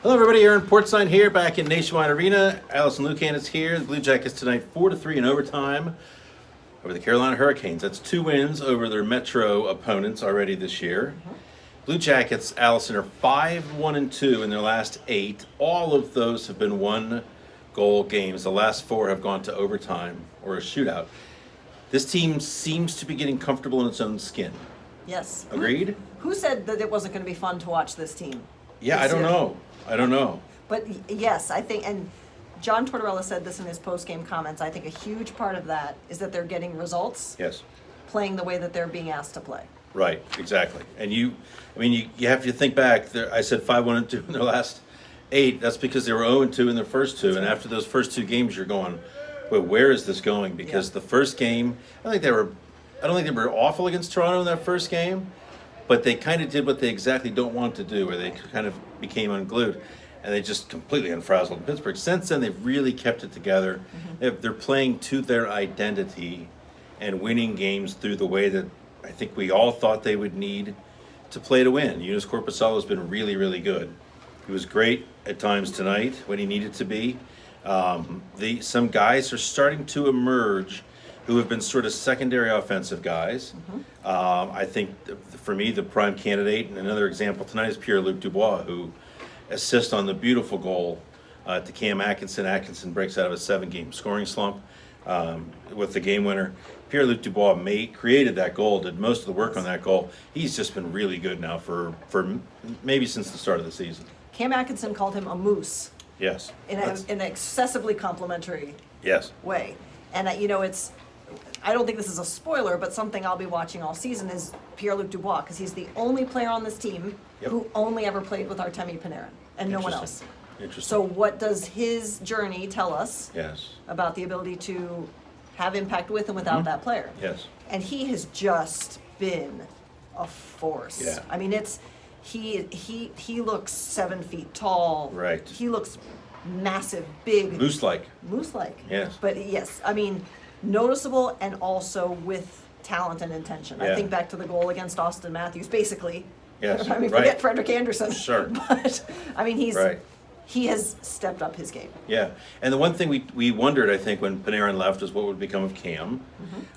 Hello, everybody. Aaron Portzline here, back in Nationwide Arena. Allison Lucan is here. The Blue Jackets tonight, 4-3 in overtime over the Carolina Hurricanes. That's 2 wins over their Metro opponents already this year. Blue Jackets, Allison, are 5-1-2 in their last 8. All of those have been 1-goal games. The last 4 have gone to overtime or a shootout. This team seems to be getting comfortable in its own skin. Yes. Agreed? Who said that it wasn't going to be fun to watch this team? Yeah, I this don't year? know. I don't know. But yes, I think, and John Tortorella said this in his post-game comments, I think a huge part of that is that they're getting results, Yes. playing the way that they're being asked to play. Right, exactly. And you have to think back. I said 5-1-2 in their last 8. That's because they were 0-2 in their first 2. And after those first 2 games, you're going, wait, where is this going? Because the first game, I don't think they were awful against Toronto in that first game, but they kind of did what they exactly don't want to do, where they kind of became unglued. And they just completely unfrazzled Pittsburgh. Since then, they've really kept it together. They're playing to their identity and winning games through the way that I think we all thought they would need to play to win. Yunus Korpisalo has been really, really good. He was great at times tonight when he needed to be. Some guys are starting to emerge who have been sort of secondary offensive guys. I think, for me, the prime candidate, and another example tonight, is Pierre-Luc Dubois, who assists on the beautiful goal to Cam Atkinson. Atkinson breaks out of a 7-game scoring slump with the game winner. Pierre-Luc Dubois created that goal, did most of the work on that goal. He's just been really good now for maybe since the start of the season. Cam Atkinson called him a moose Yes. in an excessively complimentary Yes. way. And, I don't think this is a spoiler, but something I'll be watching all season is Pierre-Luc Dubois, because he's the only player on this team who only ever played with Artemi Panarin, and no one else. Interesting. So what does his journey tell us Yes. about the ability to have impact with and without that player? Yes. And he has just been a force. Yeah. I mean, he looks 7 feet tall. Right. He looks massive, big, Moose-like. moose-like. Yes. But yes, noticeable and also with talent and intention. Yeah. I think back to the goal against Austin Matthews, basically. Yes, Forget right. Frederik Andersen. Sure. But Right. he has stepped up his game. Yeah, and the one thing we wondered, I think, when Panarin left is what would become of Cam.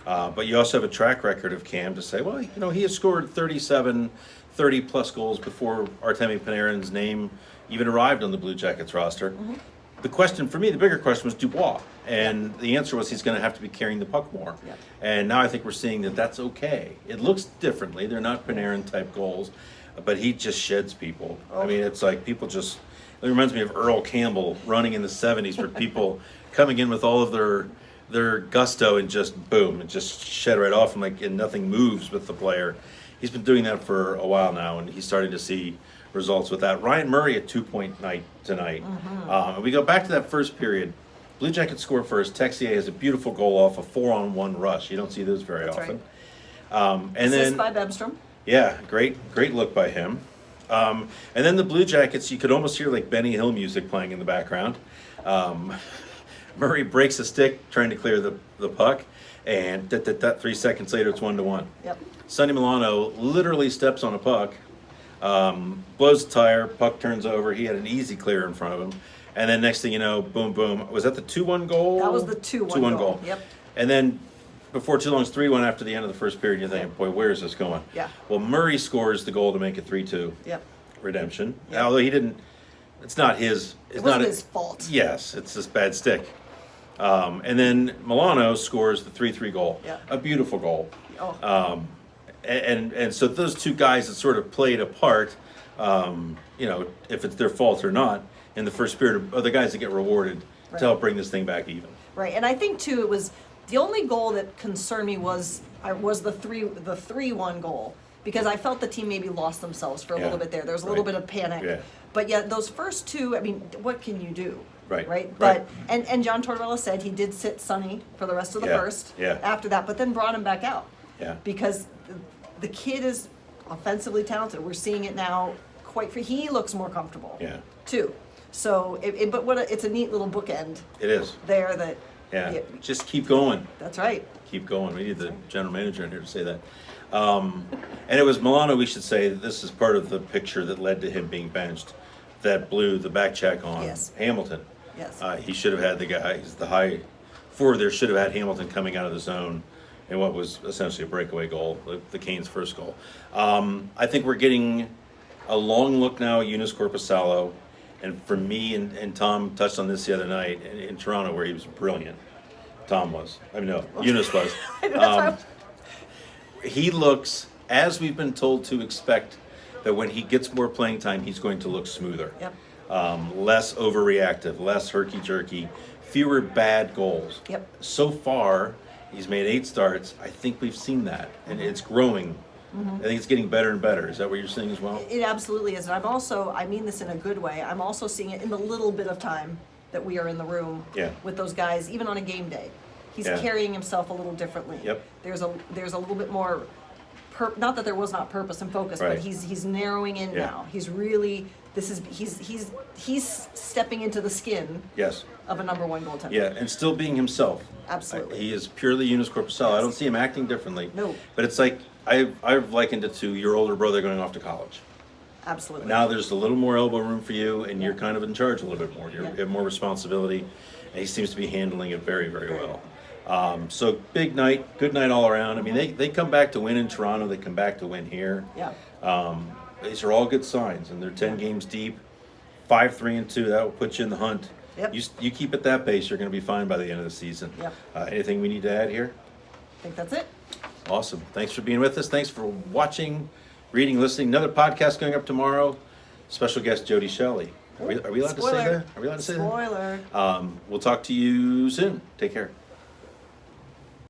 But you also have a track record of Cam to say, well, he has scored 30-plus goals before Artemi Panarin's name even arrived on the Blue Jackets roster. The question, for me, the bigger question was Dubois. And the answer was he's going to have to be carrying the puck more. Yeah. And now I think we're seeing that that's okay. It looks differently. They're not Panarin-type goals, but he just sheds people. I mean, it's like people just... It reminds me of Earl Campbell running in the 70s for people coming in with all of their gusto and just boom, and just shed right off and nothing moves with the player. He's been doing that for a while now, and he's starting to see results with that. Ryan Murray, a 2-point night tonight. And we go back to that first period. Blue Jackets score first. Texier has a beautiful goal off a 4-on-1 rush. You don't see those very That's often. right. And Assist then by Bemstrom. yeah, great look by him. And then the Blue Jackets, you could almost hear like Benny Hill music playing in the background. Murray breaks a stick trying to clear the puck, and 3 seconds later it's 1-1. Yep. Sonny Milano literally steps on a puck, blows the tire, puck turns over. He had an easy clear in front of him. And then next thing you know, boom, boom. Was that the 2-1 goal? That was the 2-1 goal. Yep. And then before too long, it's 3-1 after the end of the first period. You're thinking, boy, where is this going? Yeah. Well, Murray scores the goal to make it 3-2. Yep. Redemption. Yep. Although he didn't, it's not his. It wasn't his fault. Yes, it's this bad stick. And then Milano scores the 3-3 goal. Yeah. A beautiful goal. Oh. And so those two guys that sort of played a part, if it's their fault or not, in the first period are the guys that get rewarded to help bring this thing back even. Right, and I think too it was the only goal that concerned me was the 3-1 goal, because I felt the team maybe lost themselves for a little bit there. There was a little bit of panic. Yeah. But yet those first 2, what can you do? Right. Right. Right. But and John Tortorella said he did sit Sonny for the rest of the first. Yeah. After that, but then brought him back out. Yeah. Because the kid is offensively talented. We're seeing it now. He looks more comfortable. Yeah. Too. So, it's a neat little bookend It is. there that. Yeah. Just keep going. That's right. Keep going. We need the general manager in here to say that. And it was Milano, we should say, that this is part of the picture that led to him being benched. that blew the back check on Yes. Hamilton. Yes. He should have had the guy, he's the high forward there, should have had Hamilton coming out of the zone in what was essentially a breakaway goal, the Canes' first goal. I think we're getting a long look now at Eunice Corpusalo. And for me, and Tom touched on this the other night in Toronto where he was brilliant. Tom was. I mean, no, Eunice was. He looks, as we've been told to expect, that when he gets more playing time, he's going to look smoother. Yep. Less overreactive, less herky-jerky, fewer bad goals. Yep. So far, he's made 8 starts. I think we've seen that, and it's growing. I think it's getting better and better. Is that what you're seeing as well? It absolutely is. And I'm also, I mean this in a good way, I'm also seeing it in the little bit of time that we are in the room Yeah. with those guys, even on a game day. He's Yeah. carrying himself a little differently. Yep. There's a little bit more, not that there was not purpose and focus, Right. but he's narrowing in Yeah. now. He's really, he's stepping into the skin Yes. of a number 1 goaltender. Yeah, and still being himself. Absolutely. He is purely Eunice Corpusalo. I Yes. don't see him acting differently. No. But it's like, I've likened it to your older brother going off to college. Absolutely. Now there's a little more elbow room for you, and you're kind of in charge a little bit more. You Yeah. have more responsibility, and he seems to be handling it very, very well. So big night, good night all around. I mean, they come back to win in Toronto. They come back to win here. Yeah. These are all good signs, and they're 10 games deep, 5-3-2. That will put you in the hunt. Yep. You keep at that pace, you're going to be fine by the end of the season. Yep. Anything we need to add here? I think that's it. Awesome. Thanks for being with us. Thanks for watching, reading, listening. Another podcast going up tomorrow. Special guest Jody Shelley. Are we allowed to say Spoiler. that? Are we allowed to say that? Spoiler. We'll talk to you soon. Take care.